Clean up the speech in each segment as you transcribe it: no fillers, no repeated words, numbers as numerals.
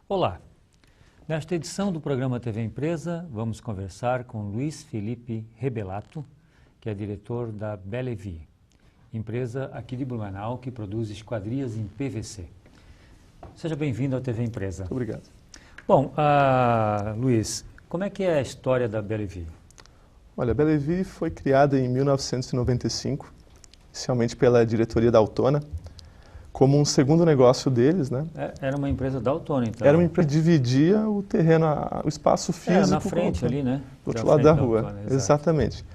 Olá, nesta edição do programa TV Empresa, vamos conversar com Luiz Felipe Rebelato, que é diretor da Bellevue, empresa aqui de Blumenau que produz esquadrias em PVC. Seja bem-vindo ao TV Empresa. Obrigado. Bom, Luiz, como é que é a história da Bellevue? Olha, a Bellevue foi criada em 1995, inicialmente pela diretoria da Altona, como um segundo negócio deles, né? Era uma empresa da Altona, então? Era uma empresa que dividia o terreno, o espaço físico... na frente ali, né? Do outro lado da rua, Altona, exatamente.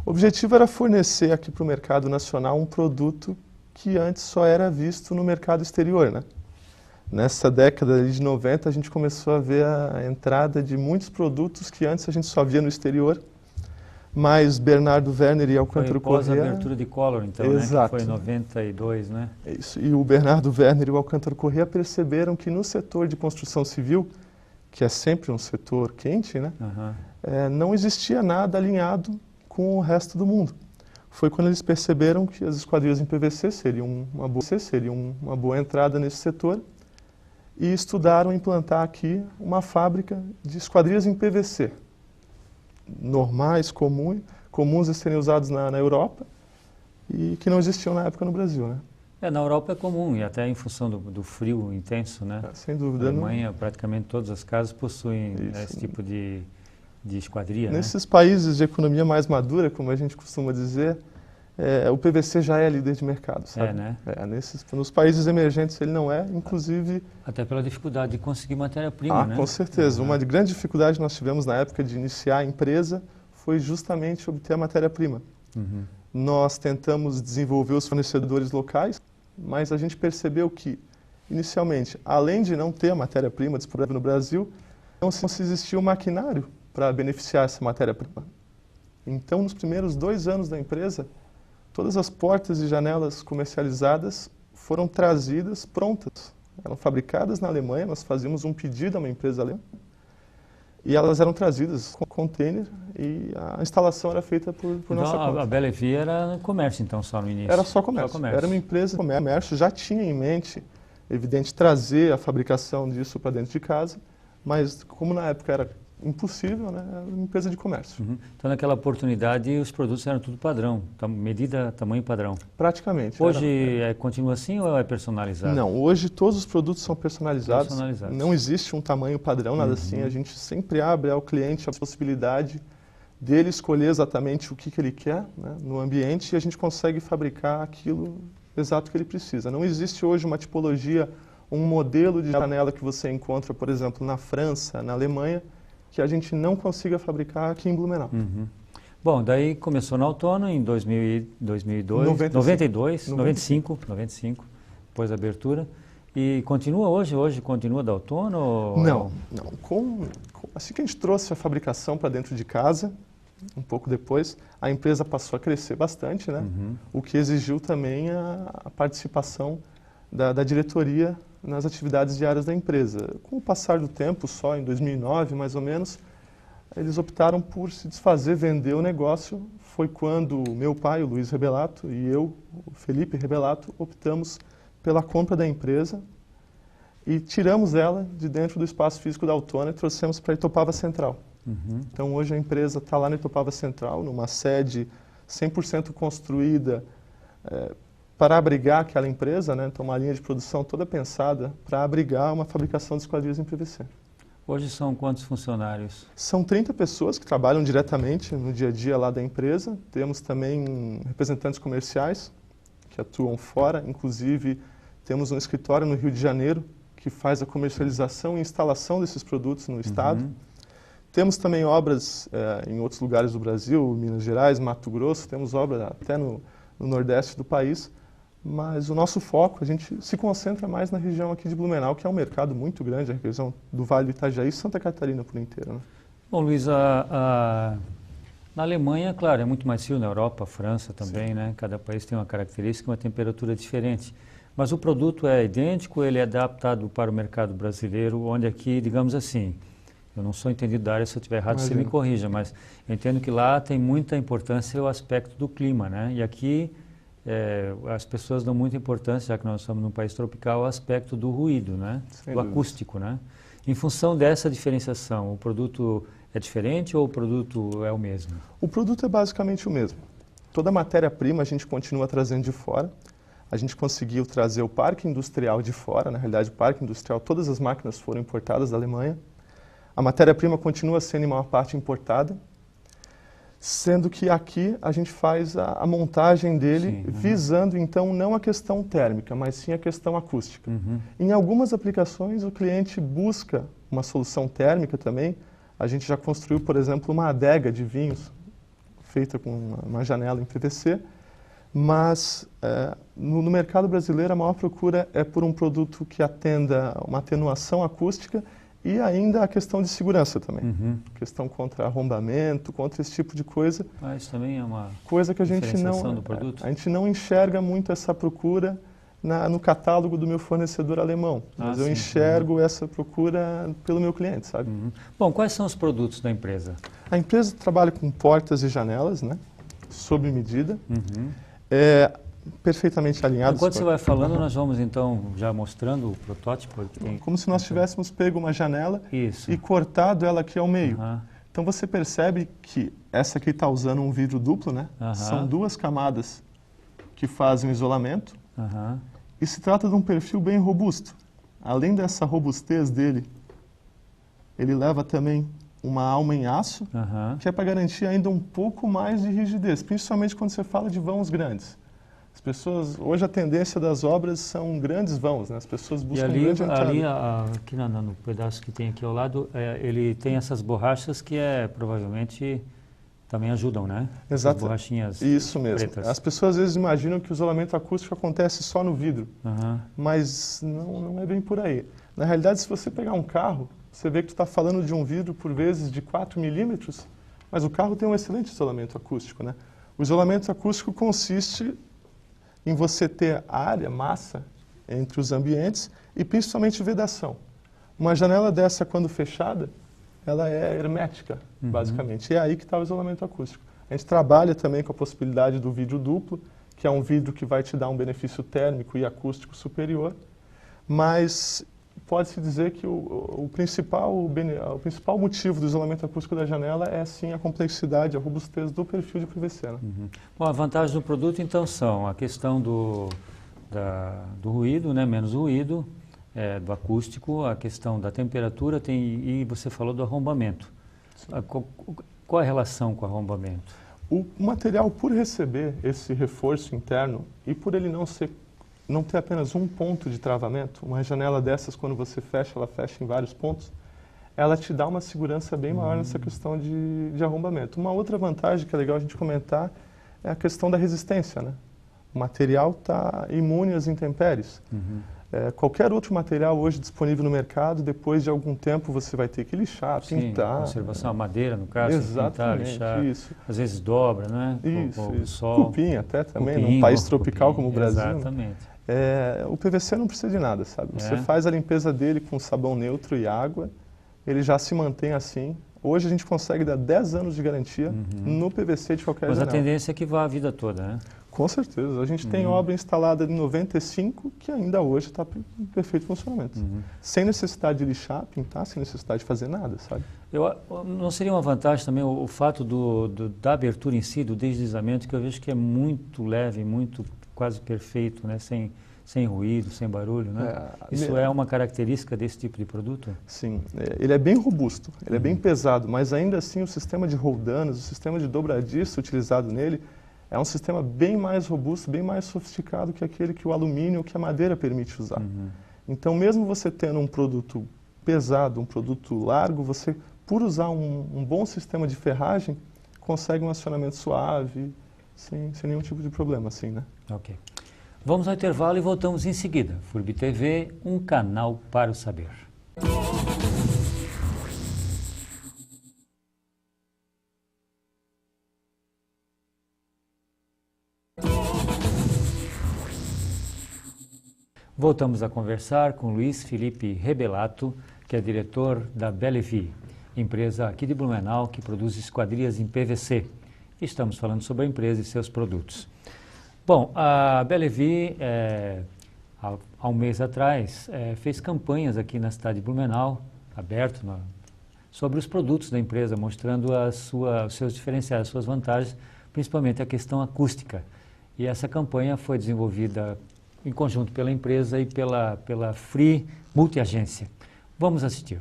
O objetivo era fornecer aqui para o mercado nacional um produto que antes só era visto no mercado exterior, né? Nessa década de 90, a gente começou a ver a entrada de muitos produtos que antes a gente só via no exterior, mas Bernardo Werner e Alcântara Corrêa... Foi após a abertura de Collor, então, exato, né? Que foi em 92, né? Isso. E o Bernardo Werner e o Alcântara Corrêa perceberam que no setor de construção civil, que é sempre um setor quente, né? Não existia nada alinhado com o resto do mundo. Foi quando eles perceberam que as esquadrias em PVC seriam uma boa entrada nesse setor e estudaram implantar aqui uma fábrica de esquadrias em PVC. Normais, comuns a serem usados na Europa e que não existiam na época no Brasil, né? Na Europa é comum e até em função do frio intenso, né? Sem dúvida. Na Alemanha, praticamente todas as casas possuem esse tipo de esquadria, Nesses países de economia mais madura, como a gente costuma dizer, o PVC já é líder de mercado, sabe? né? Nos países emergentes ele não é, inclusive... Até pela dificuldade de conseguir matéria-prima, né? Com certeza. Uma grande dificuldade que nós tivemos na época de iniciar a empresa foi justamente obter a matéria-prima. Nós tentamos desenvolver os fornecedores locais, mas a gente percebeu que, inicialmente, além de não ter a matéria-prima disponível no Brasil, não se existia o maquinário para beneficiar essa matéria-prima. Então, nos primeiros 2 anos da empresa, todas as portas e janelas comercializadas foram trazidas prontas. Eram fabricadas na Alemanha, nós fazíamos um pedido a uma empresa alemã, e elas eram trazidas com container e a instalação era feita por nossa conta. A Bellevue era comércio, então, só no início? Era só comércio. Era uma empresa de comércio, já tinha em mente, evidente, trazer a fabricação disso para dentro de casa, mas como na época era impossível, né? Era uma empresa de comércio. Então, naquela oportunidade, os produtos eram tudo padrão, medida, tamanho padrão. Praticamente. Hoje continua assim ou é personalizado? Não, hoje todos os produtos são personalizados. Não existe um tamanho padrão, nada assim. A gente sempre abre ao cliente a possibilidade dele escolher exatamente o que ele quer, né, no ambiente, e a gente consegue fabricar aquilo exato que ele precisa. Não existe hoje uma tipologia, um modelo de janela que você encontra, por exemplo, na França, na Alemanha, que a gente não consiga fabricar aqui em Blumenau. Bom, daí começou na Altona em 95, depois da abertura. E continua hoje? Hoje continua da Altona? Não. Assim que a gente trouxe a fabricação para dentro de casa, um pouco depois, a empresa passou a crescer bastante, né? O que exigiu também a participação da diretoria nas atividades diárias da empresa. Com o passar do tempo, só em 2009, mais ou menos, eles optaram por se desfazer, vender o negócio. Foi quando meu pai, o Luiz Rebelato, e eu, o Felipe Rebelato, optamos pela compra da empresa e tiramos ela de dentro do espaço físico da Altona e trouxemos para Itopava Central. Então, hoje a empresa está lá na Itopava Central, numa sede 100% construída para abrigar aquela empresa, né? Então, uma linha de produção toda pensada para abrigar uma fabricação de esquadrias em PVC. Hoje são quantos funcionários? São 30 pessoas que trabalham diretamente no dia a dia lá da empresa. Temos também representantes comerciais que atuam fora. Inclusive, temos um escritório no Rio de Janeiro que faz a comercialização e instalação desses produtos no estado. Temos também obras em outros lugares do Brasil, Minas Gerais, Mato Grosso. Temos obras até no Nordeste do país. Mas o nosso foco, a gente se concentra mais na região aqui de Blumenau, que é um mercado muito grande, a região do Vale do Itajaí e Santa Catarina por inteiro, né? Bom, Luiz, na Alemanha, claro, é muito mais frio, na Europa, França também, né? Cada país tem uma característica, uma temperatura diferente. Mas o produto é idêntico, ele é adaptado para o mercado brasileiro, onde aqui, digamos assim, Eu não sou entendido da área, se eu estiver errado, você me Imagino. corrija, mas eu entendo que lá tem muita importância o aspecto do clima, né? E aqui as pessoas dão muita importância, já que nós estamos num país tropical, ao aspecto do ruído, né? Sem Do dúvida. acústico, né? Em função dessa diferenciação, o produto é diferente ou o produto é o mesmo? O produto é basicamente o mesmo. Toda a matéria-prima a gente continua trazendo de fora. A gente conseguiu trazer o parque industrial de fora. Na realidade, o parque industrial, todas as máquinas foram importadas da Alemanha. A matéria-prima continua sendo em maior parte importada, sendo que aqui a gente faz a montagem dele, Sim, visando então não a questão térmica, mas sim a questão acústica. Em algumas aplicações o cliente busca uma solução térmica também. A gente já construiu, por exemplo, uma adega de vinhos feita com uma janela em PVC, mas no mercado brasileiro a maior procura é por um produto que atenda uma atenuação acústica e ainda a questão de segurança também. Questão contra arrombamento, contra esse tipo de coisa. Mas também é uma Coisa que a gente diferenciação do produto? a gente não enxerga muito essa procura no catálogo do meu fornecedor alemão. Mas eu sim. enxergo essa procura pelo meu cliente, sabe? Bom, quais são os produtos da empresa? A empresa trabalha com portas e janelas, né? Sob medida. Perfeitamente alinhados. Enquanto você vai falando, nós vamos então já mostrando o protótipo. Que tem... Como se nós tivéssemos pego uma janela Isso. e cortado ela aqui ao meio. Então você percebe que essa aqui está usando um vidro duplo, né? São duas camadas que fazem o isolamento. E se trata de um perfil bem robusto. Além dessa robustez dele, ele leva também uma alma em aço, que é para garantir ainda um pouco mais de rigidez, principalmente quando você fala de vãos grandes. As pessoas, hoje a tendência das obras são grandes vãos, né? As pessoas buscam grande entrada. Ali aqui no pedaço que tem aqui ao lado, ele tem essas borrachas que provavelmente também ajudam, né? Exato. As borrachinhas Isso mesmo. pretas. As pessoas às vezes imaginam que o isolamento acústico acontece só no vidro, mas não é bem por aí. Na realidade, se você pegar um carro, você vê que tu está falando de um vidro, por vezes, de 4 milímetros, mas o carro tem um excelente isolamento acústico, né? O isolamento acústico consiste em você ter área, massa, entre os ambientes e principalmente vedação. Uma janela dessa, quando fechada, ela é hermética, basicamente. E é aí que está o isolamento acústico. A gente trabalha também com a possibilidade do vidro duplo, que é um vidro que vai te dar um benefício térmico e acústico superior, mas pode-se dizer que o principal motivo do isolamento acústico da janela é, sim, a complexidade, a robustez do perfil de PVC. Né? Bom, a vantagem do produto, então, são a questão do ruído, né? Menos ruído, do acústico, a questão da temperatura e você falou do arrombamento. Qual a relação com o arrombamento? O material, por receber esse reforço interno e por ele não ter apenas um ponto de travamento, uma janela dessas, quando você fecha, ela fecha em vários pontos, ela te dá uma segurança bem maior nessa questão de arrombamento. Uma outra vantagem que é legal a gente comentar é a questão da resistência, né? O material está imune às intempéries. Qualquer outro material hoje disponível no mercado, depois de algum tempo você vai ter que lixar, pintar. Conservação, a madeira, no caso, pintar, lixar. Isso. Às vezes dobra, né? Isso. Sol. Cupim até também, num país tropical como o Brasil. Exatamente. O PVC não precisa de nada, sabe? Você faz a limpeza dele com sabão neutro e água, ele já se mantém assim. Hoje a gente consegue dar 10 anos de garantia no PVC de qualquer janela. Mas a tendência é que vá a vida toda, né? Com certeza. A gente tem obra instalada em 95 que ainda hoje está em perfeito funcionamento. Sem necessidade de lixar, pintar, sem necessidade de fazer nada, sabe? Não seria uma vantagem também o fato da abertura em si, do deslizamento, que eu vejo que é muito leve, muito quase perfeito, né? Sem ruído, sem barulho, né? Isso é uma característica desse tipo de produto? Sim, ele é bem robusto, ele é bem pesado, mas ainda assim o sistema de roldanas, o sistema de dobradiça utilizado nele é um sistema bem mais robusto, bem mais sofisticado que aquele que o alumínio ou que a madeira permite usar. Então, mesmo você tendo um produto pesado, um produto largo, você, por usar um bom sistema de ferragem, consegue um acionamento suave, sem nenhum tipo de problema, assim, né? Ok. Vamos ao intervalo e voltamos em seguida. FURB TV, um canal para o saber. Voltamos a conversar com Luiz Felipe Rebelato, que é diretor da Bellevue. empresa aqui de Blumenau que produz esquadrias em PVC. Estamos falando sobre a empresa e seus produtos. Bom, a Bellevue, há um mês atrás, fez campanhas aqui na cidade de Blumenau, sobre os produtos da empresa, mostrando os seus diferenciais, as suas vantagens, principalmente a questão acústica. E essa campanha foi desenvolvida em conjunto pela empresa e pela Free Multiagência. Vamos assistir.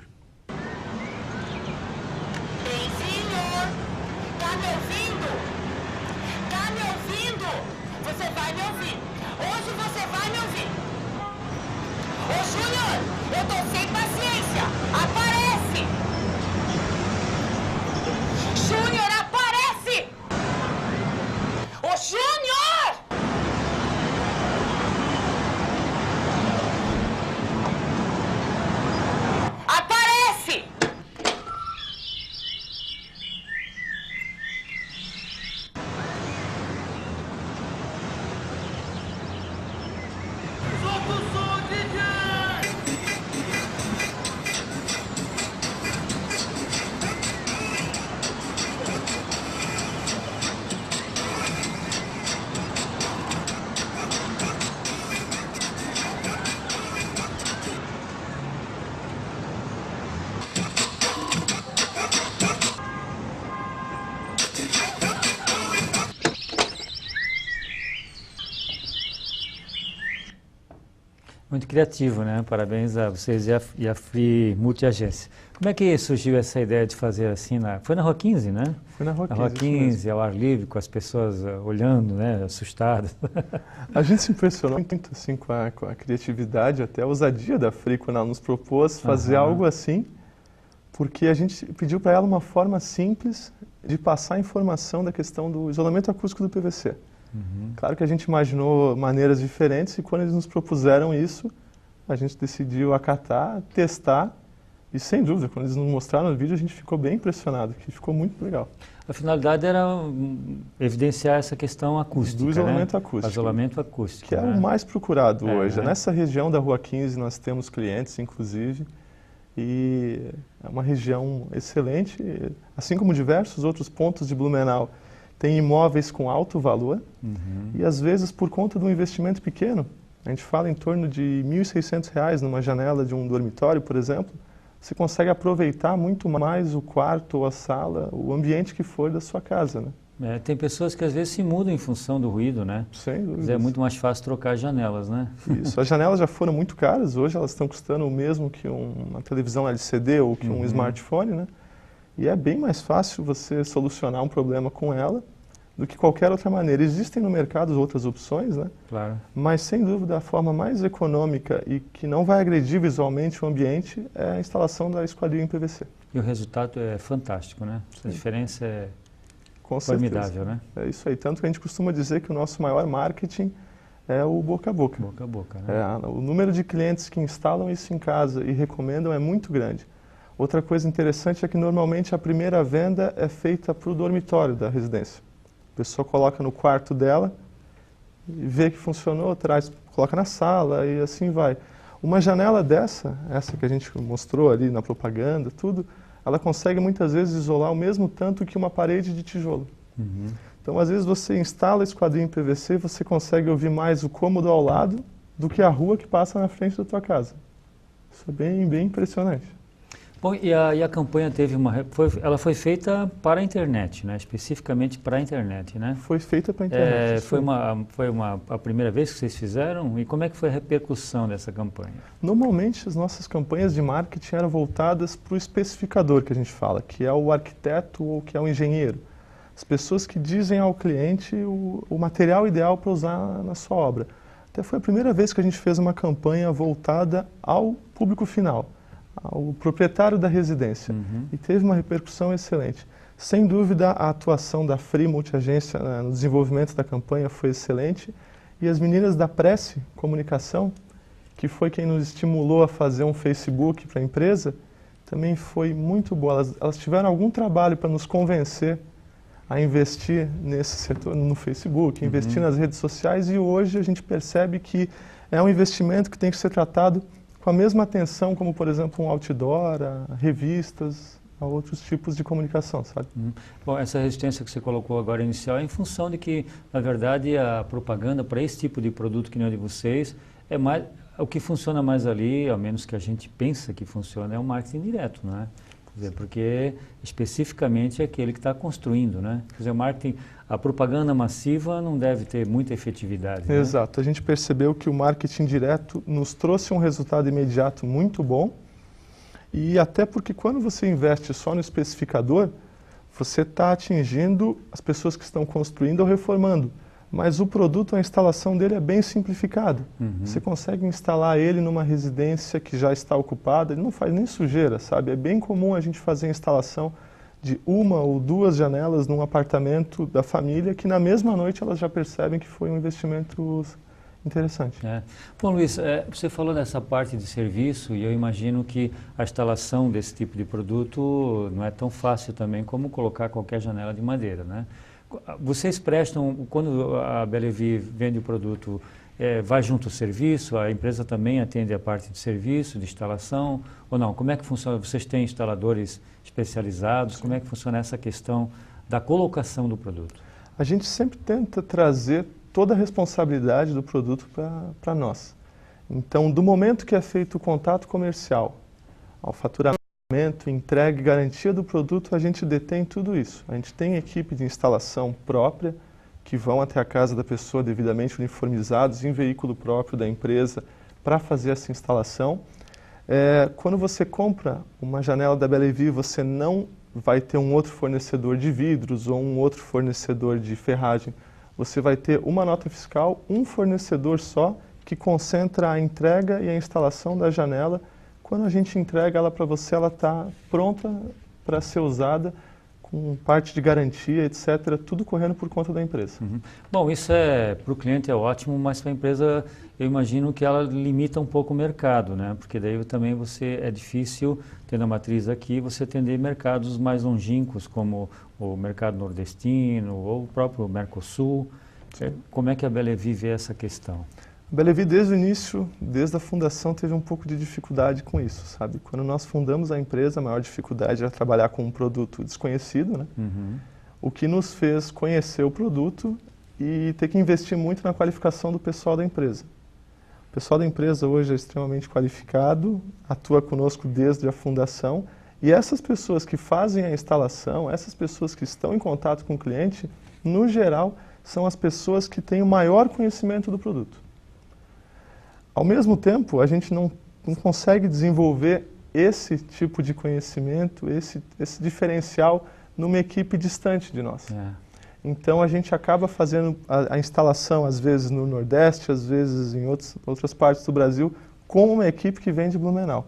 Muito criativo, né? Parabéns a vocês e a Free Multiagência. Como é que surgiu essa ideia de fazer assim? Foi na Rua 15, né? Foi na Rua 15. Na Rua 15, ao ar livre, com as pessoas olhando, né? Assustadas. A gente se impressionou muito assim, com a criatividade, até a ousadia da Free, quando ela nos propôs fazer algo assim, porque a gente pediu para ela uma forma simples de passar a informação da questão do isolamento acústico do PVC. Claro que a gente imaginou maneiras diferentes e quando eles nos propuseram isso, a gente decidiu acatar, testar e sem dúvida, quando eles nos mostraram no vídeo, a gente ficou bem impressionado, que ficou muito legal. A finalidade era evidenciar essa questão acústica, do isolamento acústico. Isolamento acústico. Que é o mais procurado hoje. Nessa região da Rua 15 nós temos clientes, inclusive, e é uma região excelente, assim como diversos outros pontos de Blumenau. Tem imóveis com alto valor e, às vezes, por conta de um investimento pequeno, a gente fala em torno de R$ 1.600 numa janela de um dormitório, por exemplo, você consegue aproveitar muito mais o quarto ou a sala, o ambiente que for da sua casa, né? Tem pessoas que, às vezes, se mudam em função do ruído, né? Sem dúvida. Mas é muito mais fácil trocar janelas, né? Isso. As janelas já foram muito caras, hoje elas estão custando o mesmo que uma televisão LCD ou que um smartphone, né? E é bem mais fácil você solucionar um problema com ela do que qualquer outra maneira. Existem no mercado outras opções, né? Claro. Mas, sem dúvida, a forma mais econômica e que não vai agredir visualmente o ambiente é a instalação da esquadria em PVC. E o resultado é fantástico, né? Sim. A diferença é Com formidável, certeza. Né? É isso aí. Tanto que a gente costuma dizer que o nosso maior marketing é o boca a boca. Boca a boca, né? O número de clientes que instalam isso em casa e recomendam é muito grande. Outra coisa interessante é que normalmente a primeira venda é feita para o dormitório da residência. A pessoa coloca no quarto dela e vê que funcionou, coloca na sala e assim vai. Uma janela essa que a gente mostrou ali na propaganda, tudo, ela consegue muitas vezes isolar o mesmo tanto que uma parede de tijolo. Então, às vezes você instala a esquadria em PVC e você consegue ouvir mais o cômodo ao lado do que a rua que passa na frente da tua casa. Isso é bem impressionante. Bom, e a campanha teve ela foi feita para a internet, né? Especificamente para a internet, né? Foi feita para a internet. Foi a primeira vez que vocês fizeram? E como é que foi a repercussão dessa campanha? Normalmente as nossas campanhas de marketing eram voltadas para o especificador que a gente fala, que é o arquiteto ou que é o engenheiro. As pessoas que dizem ao cliente o material ideal para usar na sua obra. Até foi a primeira vez que a gente fez uma campanha voltada ao público final, ao proprietário da residência, e teve uma repercussão excelente. Sem dúvida, a atuação da Free Multiagência no desenvolvimento da campanha foi excelente, e as meninas da Prece Comunicação, que foi quem nos estimulou a fazer um Facebook para a empresa, também foi muito boa. Elas tiveram algum trabalho para nos convencer a investir nesse setor, no Facebook, investir nas redes sociais, e hoje a gente percebe que é um investimento que tem que ser tratado com a mesma atenção como, por exemplo, um outdoor, revistas, a outros tipos de comunicação, sabe? Bom, essa resistência que você colocou agora inicial é em função de que, na verdade, a propaganda para esse tipo de produto que não é de vocês, é mais, o que funciona mais ali, ao menos que a gente pensa que funciona, é o marketing direto, não é? Quer dizer, porque especificamente é aquele que está construindo, né? Quer dizer, o marketing, a propaganda massiva não deve ter muita efetividade, né? Exato. A gente percebeu que o marketing direto nos trouxe um resultado imediato muito bom. E até porque quando você investe só no especificador, você está atingindo as pessoas que estão construindo ou reformando. Mas o produto, a instalação dele é bem simplificado. Você consegue instalar ele numa residência que já está ocupada, ele não faz nem sujeira, sabe? É bem comum a gente fazer a instalação de 1 ou 2 janelas num apartamento da família, que na mesma noite elas já percebem que foi um investimento interessante. Bom, Luiz, você falou dessa parte de serviço e eu imagino que a instalação desse tipo de produto não é tão fácil também como colocar qualquer janela de madeira, né? Vocês prestam, quando a Bellevue vende o produto, vai junto ao serviço, a empresa também atende a parte de serviço, de instalação, ou não? Como é que funciona? Vocês têm instaladores especializados? Como é que funciona essa questão da colocação do produto? A gente sempre tenta trazer toda a responsabilidade do produto para nós. Então, do momento que é feito o contato comercial, ao faturamento, entrega e garantia do produto, a gente detém tudo isso. A gente tem equipe de instalação própria, que vão até a casa da pessoa devidamente uniformizados, em veículo próprio da empresa, para fazer essa instalação. Quando você compra uma janela da Bellevue, você não vai ter um outro fornecedor de vidros ou um outro fornecedor de ferragem. Você vai ter uma nota fiscal, um fornecedor só, que concentra a entrega e a instalação da janela. Quando a gente entrega ela para você, ela está pronta para ser usada, com parte de garantia, etc., tudo correndo por conta da empresa. Bom, isso para o cliente é ótimo, mas para a empresa eu imagino que ela limita um pouco o mercado, né? Porque daí também é difícil, tendo a matriz aqui, você atender mercados mais longínquos, como o mercado nordestino ou o próprio Mercosul. Como é que a Bellevue vê essa questão? A Bellevue, desde o início, desde a fundação, teve um pouco de dificuldade com isso, sabe? Quando nós fundamos a empresa, a maior dificuldade era trabalhar com um produto desconhecido, né? O que nos fez conhecer o produto e ter que investir muito na qualificação do pessoal da empresa. O pessoal da empresa hoje é extremamente qualificado, atua conosco desde a fundação, e essas pessoas que fazem a instalação, essas pessoas que estão em contato com o cliente, no geral, são as pessoas que têm o maior conhecimento do produto. Ao mesmo tempo, a gente não consegue desenvolver esse tipo de conhecimento, esse diferencial numa equipe distante de nós. Então, a gente acaba fazendo a instalação, às vezes no Nordeste, às vezes em outras partes do Brasil, com uma equipe que vem de Blumenau.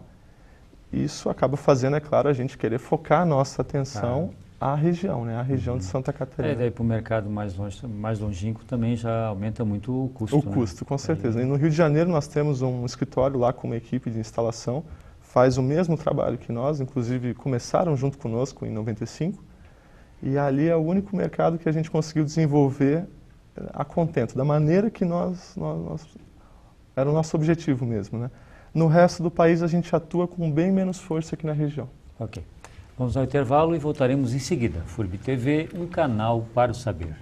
Isso acaba fazendo, é claro, a gente querer focar a nossa atenção à região, né? A região de Santa Catarina. Daí para o mercado mais longínquo também já aumenta muito o custo. O custo, com certeza. E no Rio de Janeiro nós temos um escritório lá com uma equipe de instalação, faz o mesmo trabalho que nós, inclusive começaram junto conosco em 95, e ali é o único mercado que a gente conseguiu desenvolver a contento, da maneira que era o nosso objetivo mesmo, né? No resto do país a gente atua com bem menos força aqui na região. Ok. Vamos ao intervalo e voltaremos em seguida. FURB TV, um canal para o saber.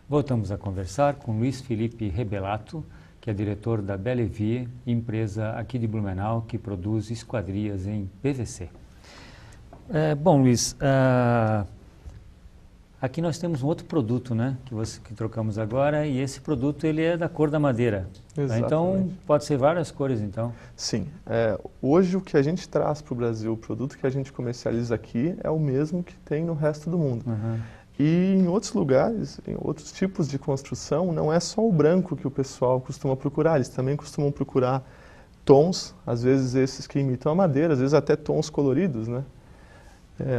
Voltamos a conversar com Luiz Felipe Rebelato, que é diretor da Bellevue, empresa aqui de Blumenau que produz esquadrias em PVC. Bom, Luiz, aqui nós temos um outro produto, né, que trocamos agora, e esse produto ele é da cor da madeira. Exatamente. Então, pode ser várias cores, então? Sim. Hoje o que a gente traz para o Brasil, o produto que a gente comercializa aqui, é o mesmo que tem no resto do mundo. E em outros lugares, em outros tipos de construção, não é só o branco que o pessoal costuma procurar, eles também costumam procurar tons, às vezes esses que imitam a madeira, às vezes até tons coloridos, né?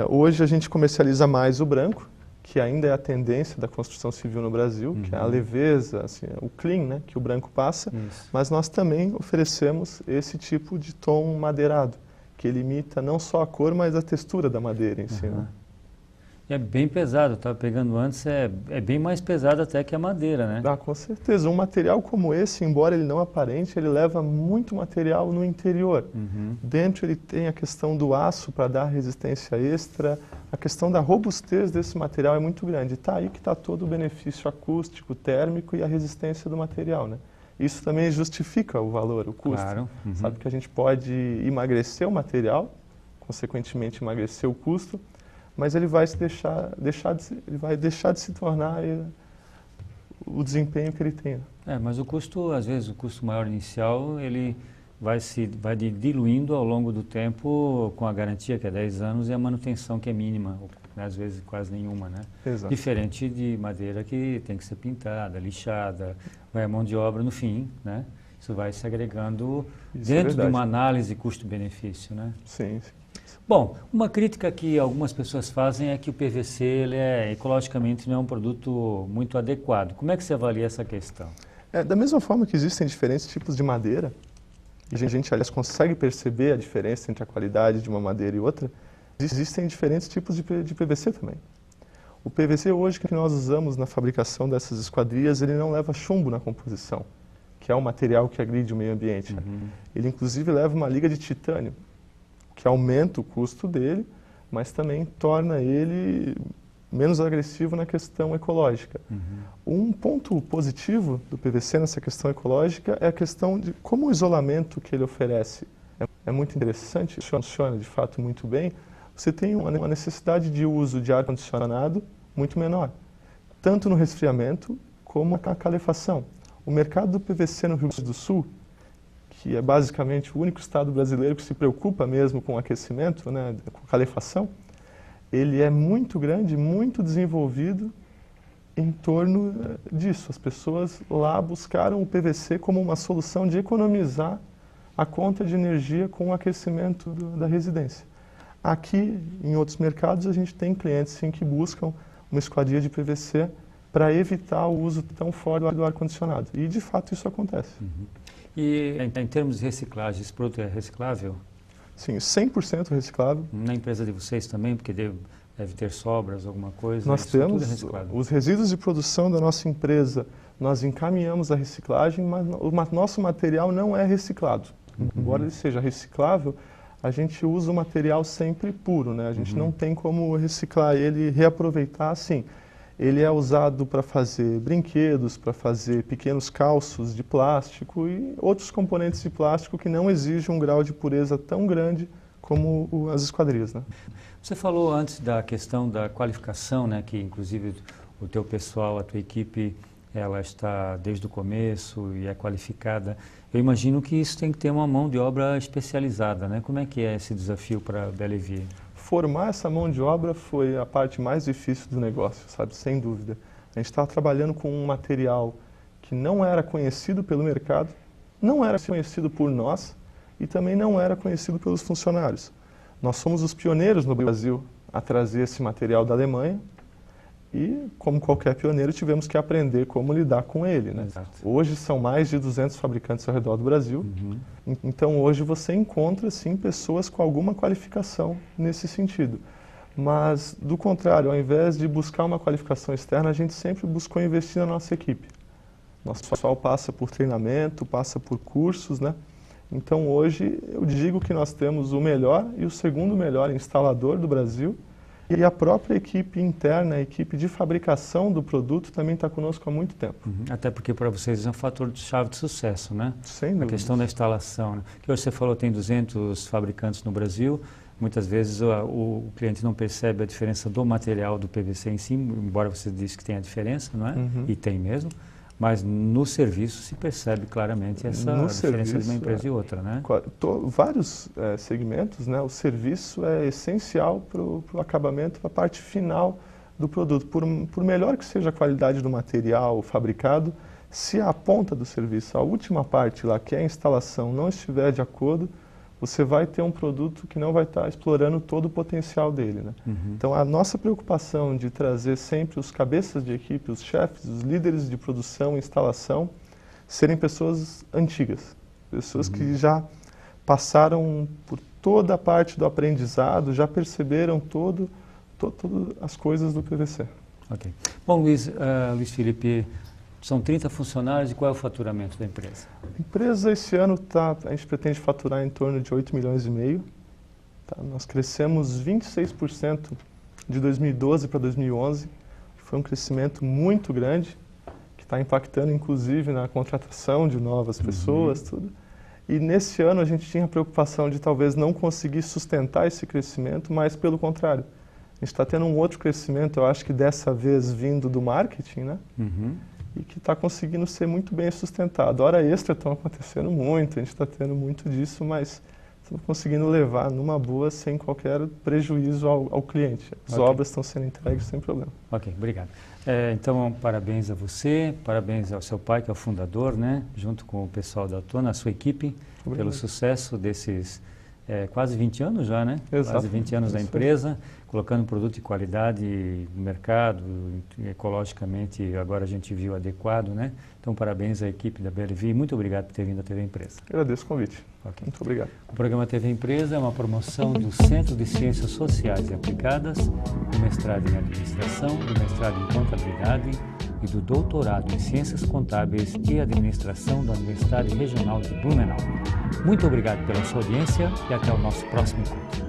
Hoje a gente comercializa mais o branco, que ainda é a tendência da construção civil no Brasil, que é a leveza, assim, o clean, né, que o branco passa, mas nós também oferecemos esse tipo de tom madeirado, que ele imita não só a cor, mas a textura da madeira em si. Né? É bem pesado, estava pegando antes, é bem mais pesado até que a madeira, né? Ah, com certeza. Um material como esse, embora ele não aparente, ele leva muito material no interior. Dentro ele tem a questão do aço para dar resistência extra, a questão da robustez desse material é muito grande. Está aí que está todo o benefício acústico, térmico e a resistência do material, né? Isso também justifica o valor, o custo. Claro. Sabe que a gente pode emagrecer o material, consequentemente emagrecer o custo, mas ele vai deixar de se tornar o desempenho que ele tem. Mas o custo, às vezes, o custo maior inicial, ele vai diluindo ao longo do tempo com a garantia que é 10 anos e a manutenção que é mínima, né? Às vezes quase nenhuma, né? Exato. Diferente de madeira que tem que ser pintada, lixada, vai a mão de obra no fim, né? Isso vai se agregando dentro de uma análise custo-benefício, né? Sim, sim. Bom, uma crítica que algumas pessoas fazem é que o PVC ele ecologicamente não é um produto muito adequado. Como é que você avalia essa questão? Da mesma forma que existem diferentes tipos de madeira, e a gente, aliás, consegue perceber a diferença entre a qualidade de uma madeira e outra, existem diferentes tipos de PVC também. O PVC hoje que nós usamos na fabricação dessas esquadrias, ele não leva chumbo na composição, que é um material que agride o meio ambiente. Ele, inclusive, leva uma liga de titânio, que aumenta o custo dele, mas também torna ele menos agressivo na questão ecológica. Um ponto positivo do PVC nessa questão ecológica é a questão de como o isolamento que ele oferece é muito interessante, funciona de fato muito bem. Você tem uma necessidade de uso de ar-condicionado muito menor, tanto no resfriamento como na calefação. O mercado do PVC no Rio Grande do Sul, que é basicamente o único estado brasileiro que se preocupa mesmo com aquecimento, né, com calefação, ele é muito grande, muito desenvolvido em torno disso. As pessoas lá buscaram o PVC como uma solução de economizar a conta de energia com o aquecimento da residência. Aqui, em outros mercados, a gente tem clientes sim, que buscam uma esquadria de PVC para evitar o uso tão forte do ar-condicionado. E, de fato, isso acontece. E em termos de reciclagem, esse produto é reciclável? Sim, 100% reciclável. Na empresa de vocês também, porque deve ter sobras, alguma coisa? Nós temos os resíduos de produção da nossa empresa, nós encaminhamos a reciclagem, mas o nosso material não é reciclado. Embora ele seja reciclável, a gente usa o material sempre puro, né? A gente não tem como reciclar ele e reaproveitar assim. Ele é usado para fazer brinquedos, para fazer pequenos calços de plástico e outros componentes de plástico que não exigem um grau de pureza tão grande como as esquadrias, né? Você falou antes da questão da qualificação, né? Que inclusive o teu pessoal, a tua equipe, ela está desde o começo e é qualificada. Eu imagino que isso tem que ter uma mão de obra especializada, né? Como é que é esse desafio para a Bellevue? Formar essa mão de obra foi a parte mais difícil do negócio, sabe? Sem dúvida. A gente estava trabalhando com um material que não era conhecido pelo mercado, não era conhecido por nós e também não era conhecido pelos funcionários. Nós somos os pioneiros no Brasil a trazer esse material da Alemanha e, como qualquer pioneiro, tivemos que aprender como lidar com ele, né? Hoje são mais de 200 fabricantes ao redor do Brasil. Então, hoje você encontra, sim, pessoas com alguma qualificação nesse sentido. Mas, do contrário, ao invés de buscar uma qualificação externa, a gente sempre buscou investir na nossa equipe. Nosso pessoal passa por treinamento, passa por cursos, né? Então, hoje, eu digo que nós temos o melhor e o segundo melhor instalador do Brasil. E a própria equipe interna, a equipe de fabricação do produto também está conosco há muito tempo. Até porque para vocês é um fator de chave de sucesso, né? Sem dúvida. A questão da instalação, né? Que hoje você falou tem 200 fabricantes no Brasil. Muitas vezes o cliente não percebe a diferença do material do PVC em si, embora você disse que tem a diferença, não é? E tem mesmo. Mas no serviço se percebe claramente essa diferença de uma empresa e outra, né? Vários segmentos, né? O serviço é essencial para o acabamento, para a parte final do produto. Por melhor que seja a qualidade do material fabricado, se a ponta do serviço, a última parte lá, que é a instalação, não estiver de acordo, você vai ter um produto que não vai estar explorando todo o potencial dele, né? Então, a nossa preocupação de trazer sempre os cabeças de equipe, os chefes, os líderes de produção e instalação, serem pessoas antigas, pessoas que já passaram por toda a parte do aprendizado, já perceberam todo todas as coisas do PVC. Ok. Bom, Luiz Felipe, são 30 funcionários e qual é o faturamento da empresa? A empresa esse ano a gente pretende faturar em torno de 8 milhões e meio. Tá? Nós crescemos 26% de 2012 para 2011, que foi um crescimento muito grande, que está impactando inclusive na contratação de novas pessoas, tudo. E nesse ano a gente tinha a preocupação de talvez não conseguir sustentar esse crescimento, mas pelo contrário, a gente está tendo um outro crescimento, eu acho que dessa vez vindo do marketing, né? E que está conseguindo ser muito bem sustentado. Hora extra estão acontecendo muito, a gente está tendo muito disso, mas estamos conseguindo levar numa boa sem qualquer prejuízo ao cliente. As obras estão sendo entregues sem problema. Ok, obrigado. Então, parabéns a você, parabéns ao seu pai, que é o fundador, né? Junto com o pessoal da Tona, a sua equipe, pelo sucesso desses quase 20 anos já, né? Exato. Quase 20 anos da empresa, colocando produto de qualidade no mercado, ecologicamente, agora a gente viu adequado, né? Então, parabéns à equipe da BLV e muito obrigado por ter vindo à TV Empresa. Agradeço o convite. Muito obrigado. O programa TV Empresa é uma promoção do Centro de Ciências Sociais e Aplicadas, do mestrado em Administração, do mestrado em Contabilidade e do doutorado em Ciências Contábeis e Administração da Universidade Regional de Blumenau. Muito obrigado pela sua audiência e até o nosso próximo encontro.